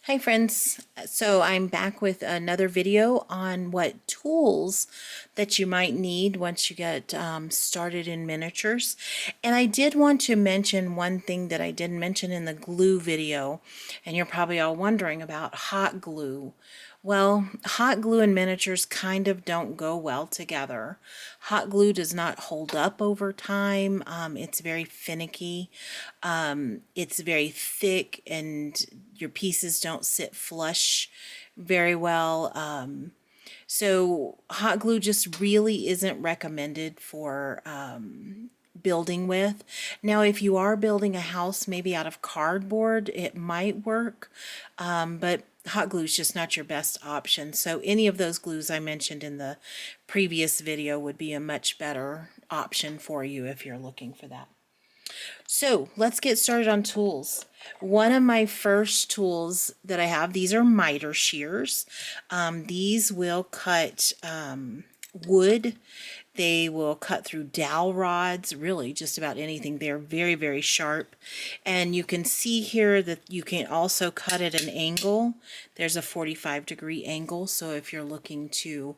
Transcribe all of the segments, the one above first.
Hi friends, so I'm back with another video on what tools that you might need once you get started in miniatures. And I did want to mention one thing that I didn't mention in the glue video, and you're probably all wondering about hot glue. Well, hot glue and miniatures kind of don't go well together. Hot glue does not hold up over time. It's very finicky. It's very thick and your pieces don't sit flush very well. So hot glue just really isn't recommended for building with. Now, if you are building a house maybe out of cardboard, it might work, but hot glue is just not your best option. So any of those glues I mentioned in the previous video would be a much better option for you if you're looking for that. So let's get started on tools. One of my first tools that I have, these are miter shears. These will cut wood. They will cut through dowel rods, really just about anything. They're very, very sharp. And you can see here that you can also cut at an angle. There's a 45-degree angle, so if you're looking to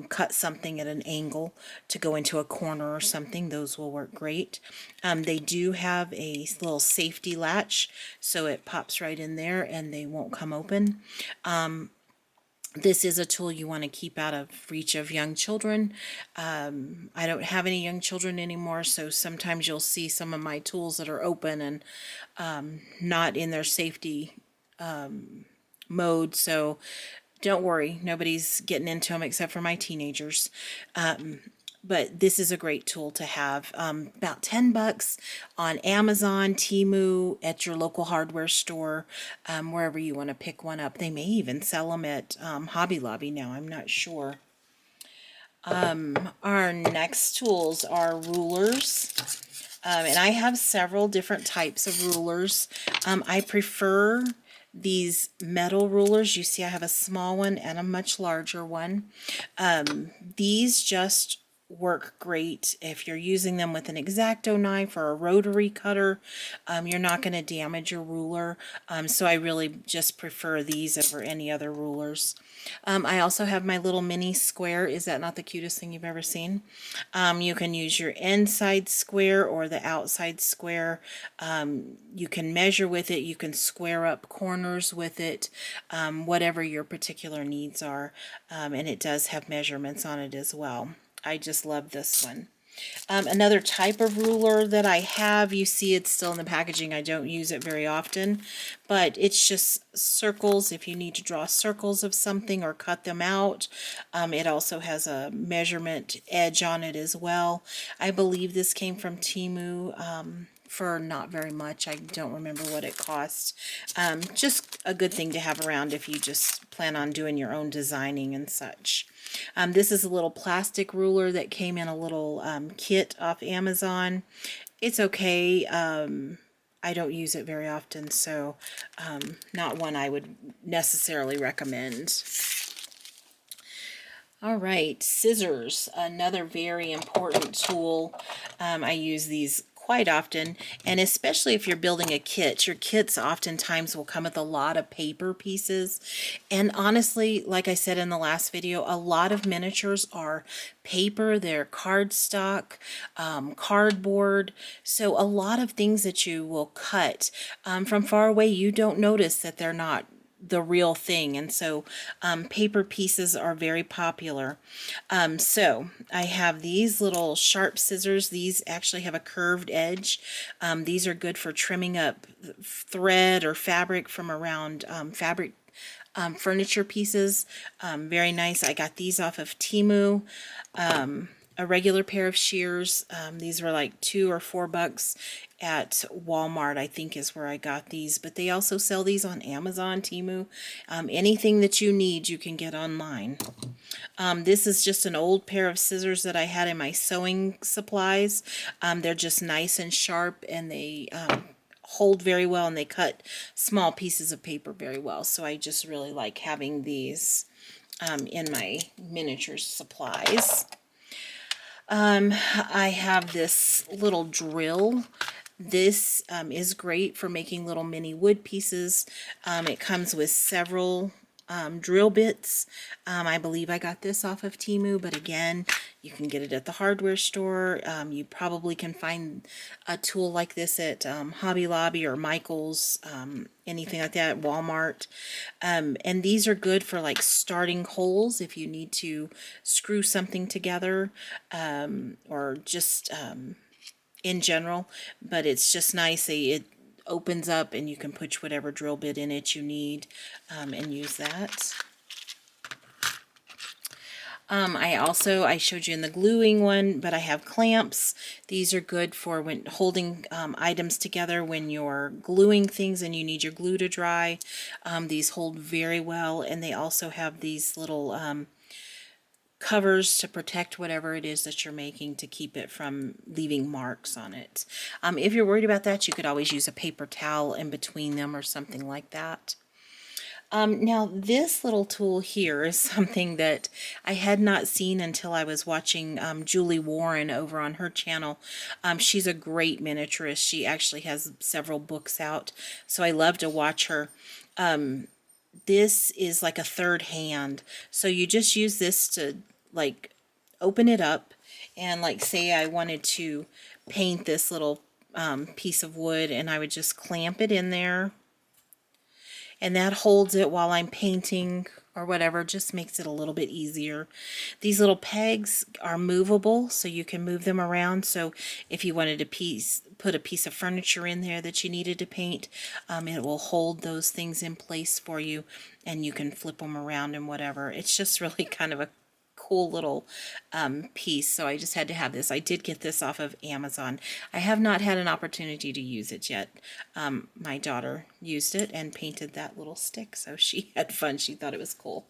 cut something at an angle to go into a corner or something, those will work great. They do have a little safety latch, so it pops right in there and they won't come open. This is a tool you want to keep out of reach of young children. I don't have any young children anymore, so sometimes you'll see some of my tools that are open and not in their safety mode. So don't worry, nobody's getting into them except for my teenagers. But this is a great tool to have. About 10 bucks on Amazon, Temu, at your local hardware store, wherever you want to pick one up. They may even sell them at Hobby Lobby now, I'm not sure. Our next tools are rulers. And I have several different types of rulers. I prefer these metal rulers. You see I have a small one and a much larger one. These just work great if you're using them with an X-Acto knife or a rotary cutter. You're not going to damage your ruler, so I really just prefer these over any other rulers. I also have my little mini square. Is that not the cutest thing you've ever seen? You can use your inside square or the outside square. You can measure with it. You can square up corners with it, whatever your particular needs are. And it does have measurements on it as well. I just love this one. Another type of ruler that I have, you see it's still in the packaging. I don't use it very often, but it's just circles if you need to draw circles of something or cut them out. It also has a measurement edge on it as well. I believe this came from Temu. For not very much. I don't remember what it cost. Just a good thing to have around if you just plan on doing your own designing and such. This is a little plastic ruler that came in a little kit off Amazon. It's okay. I don't use it very often, so not one I would necessarily recommend. All right, scissors, another very important tool. I use these quite often, and especially if you're building a kit. Your kits oftentimes will come with a lot of paper pieces, and honestly, like I said in the last video, a lot of miniatures are paper. They're cardstock, cardboard, so a lot of things that you will cut from far away, you don't notice that they're not the real thing, and so paper pieces are very popular. So I have these little sharp scissors. These actually have a curved edge. These are good for trimming up thread or fabric from around fabric furniture pieces. Very nice. I got these off of Temu. A regular pair of shears. These were like $2 or $4 at Walmart, I think is where I got these, but they also sell these on Amazon, Temu. Anything that you need you can get online. This is just an old pair of scissors that I had in my sewing supplies. They're just nice and sharp, and they hold very well, and they cut small pieces of paper very well, so I just really like having these in my miniature supplies. I have this little drill This is great for making little mini wood pieces. It comes with several drill bits. I believe I got this off of Temu, but again, you can get it at the hardware store. You probably can find a tool like this at Hobby Lobby or Michael's, anything like that, Walmart. And these are good for like starting holes if you need to screw something together, or just in general, but it's just nice. It opens up and you can put whatever drill bit in it you need, and use that. I showed you in the gluing one, but I have clamps. These are good for when holding items together when you're gluing things and you need your glue to dry. These hold very well, and they also have these little covers to protect whatever it is that you're making to keep it from leaving marks on it. If you're worried about that, you could always use a paper towel in between them or something like that. Now, this little tool here is something that I had not seen until I was watching Julie Warren over on her channel. She's a great miniaturist. She actually has several books out, so I love to watch her. This is like a third hand, so you just use this to like open it up, and like say I wanted to paint this little piece of wood, and I would just clamp it in there, and that holds it while I'm painting or whatever, just makes it a little bit easier. These little pegs are movable, so you can move them around. So if you wanted to put a piece of furniture in there that you needed to paint, it will hold those things in place for you, and you can flip them around and whatever. It's just really kind of a cool little piece, so I just had to have this. I did get this off of Amazon. I have not had an opportunity to use it yet. My daughter used it and painted that little stick, so she had fun. She thought it was cool.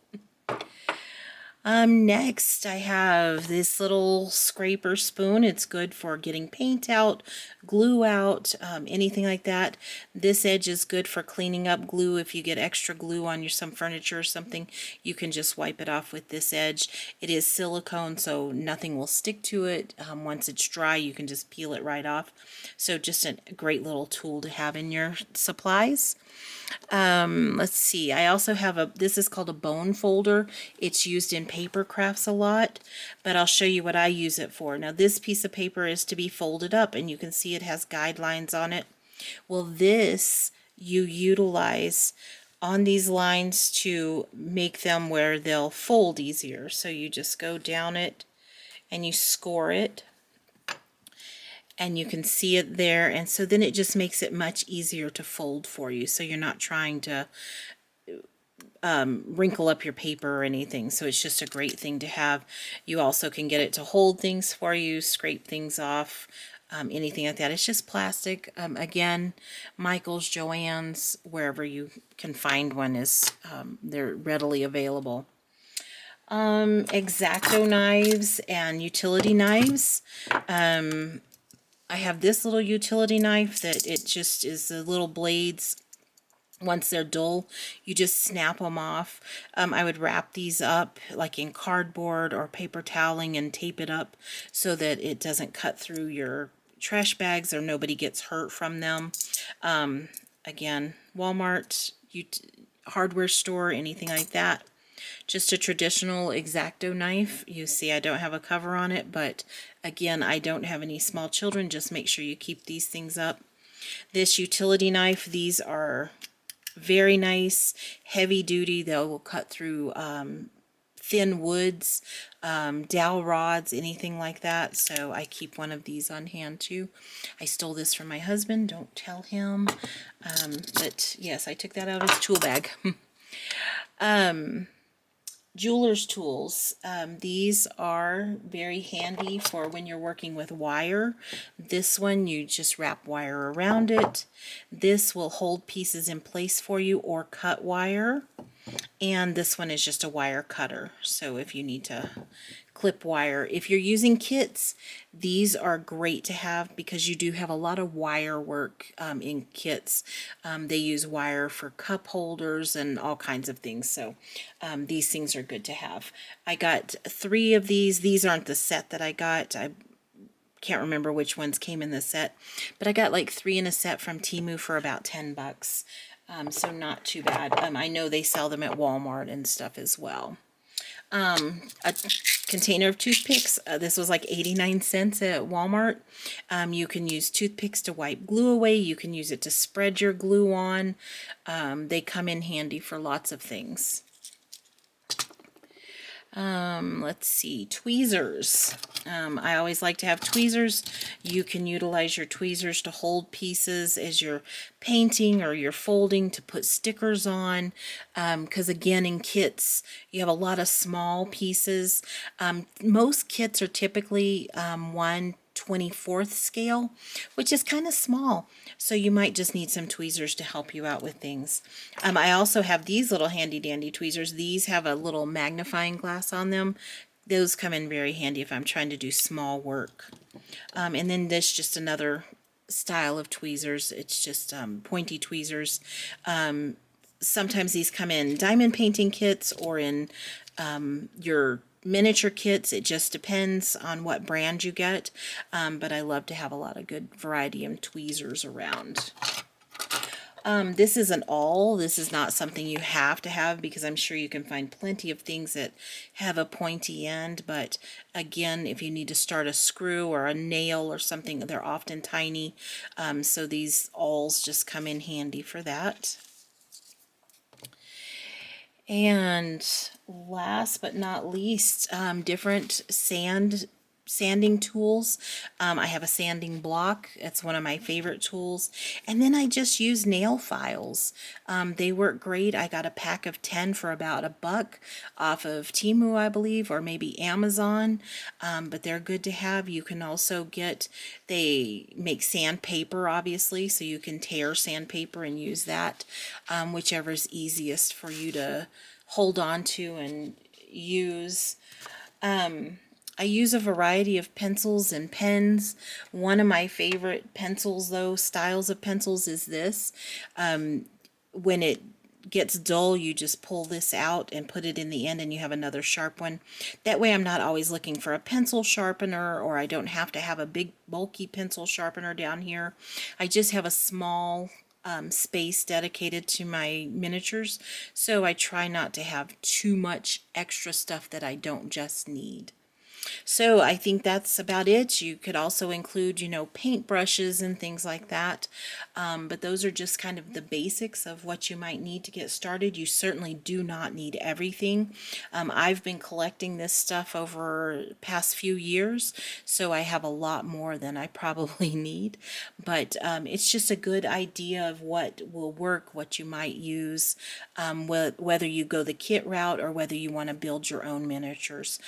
Next I have this little scraper spoon. It's good for getting paint out, glue out, anything like that. This edge is good for cleaning up glue. If you get extra glue on some furniture or something, you can just wipe it off with this edge. It is silicone, so nothing will stick to it. Once it's dry, you can just peel it right off. So just a great little tool to have in your supplies. Let's see, I also have this is called a bone folder. It's used in paper crafts a lot, but I'll show you what I use it for. Now this piece of paper is to be folded up, and you can see it has guidelines on it. Well, this you utilize on these lines to make them where they'll fold easier. So you just go down it and you score it, and you can see it there, and so then it just makes it much easier to fold for you, so you're not trying to wrinkle up your paper or anything. So it's just a great thing to have. You also can get it to hold things for you, scrape things off, anything like that. It's just plastic. Again, Michael's, Joann's, wherever you can find one, they're readily available. X-Acto knives and utility knives. I have this little utility knife that it just is the little blades. Once they're dull, you just snap them off. I would wrap these up like in cardboard or paper toweling and tape it up so that it doesn't cut through your trash bags or nobody gets hurt from them. Again, Walmart, hardware store, anything like that. Just a traditional X-Acto knife. You see I don't have a cover on it, but again, I don't have any small children. Just make sure you keep these things up. This utility knife, these are very nice, heavy duty. They will cut through thin woods, dowel rods, anything like that. So I keep one of these on hand too. I stole this from my husband. Don't tell him. But yes, I took that out of his tool bag. Jeweler's tools. These are very handy for when you're working with wire. This one, you just wrap wire around it. This will hold pieces in place for you or cut wire. And this one is just a wire cutter. So if you need to clip wire, if you're using kits, these are great to have because you do have a lot of wire work in kits. They use wire for cup holders and all kinds of things. So these things are good to have. I got 3 of these. These aren't the set that I got. I can't remember which ones came in the set, but I got like 3 in a set from Temu for about $10. So not too bad. I know they sell them at Walmart and stuff as well. A container of toothpicks. This was like 89 cents at Walmart. You can use toothpicks to wipe glue away. You can use it to spread your glue on. They come in handy for lots of things. Let's see, tweezers. I always like to have tweezers. You can utilize your tweezers to hold pieces as you're painting or you're folding to put stickers on. Because again, in kits, you have a lot of small pieces. Most kits are typically 1/24 scale, which is kind of small. So you might just need some tweezers to help you out with things. I also have these little handy dandy tweezers. These have a little magnifying glass on them. Those come in very handy if I'm trying to do small work. And then this just another style of tweezers. It's just pointy tweezers. Sometimes these come in diamond painting kits or in your miniature kits. It just depends on what brand you get, but I love to have a lot of good variety of tweezers around. This is an awl. This is not something you have to have because I'm sure you can find plenty of things that have a pointy end, but again, if you need to start a screw or a nail or something, they're often tiny, so these awls just come in handy for that. And last but not least, different sanding tools. I have a sanding block. It's one of my favorite tools. And then I just use nail files. They work great. I got a pack of 10 for about $1 off of Temu, I believe, or maybe Amazon. But they're good to have. You can also they make sandpaper, obviously, so you can tear sandpaper and use that, whichever is easiest for you to hold on to and use. I use a variety of pencils and pens. One of my favorite pencils, though, styles of pencils is this. When it gets dull, you just pull this out and put it in the end and you have another sharp one. That way I'm not always looking for a pencil sharpener, or I don't have to have a big bulky pencil sharpener down here. I just have a small space dedicated to my miniatures, so I try not to have too much extra stuff that I don't just need. So I think that's about it. You could also include, paint brushes and things like that. But those are just kind of the basics of what you might need to get started. You certainly do not need everything. I've been collecting this stuff over the past few years, so I have a lot more than I probably need. But it's just a good idea of what will work, what you might use, whether you go the kit route or whether you want to build your own miniatures.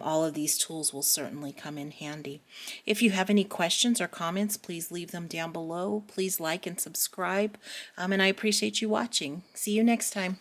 All of these tools will certainly come in handy. If you have any questions or comments, please leave them down below. Please like and subscribe, and I appreciate you watching. See you next time.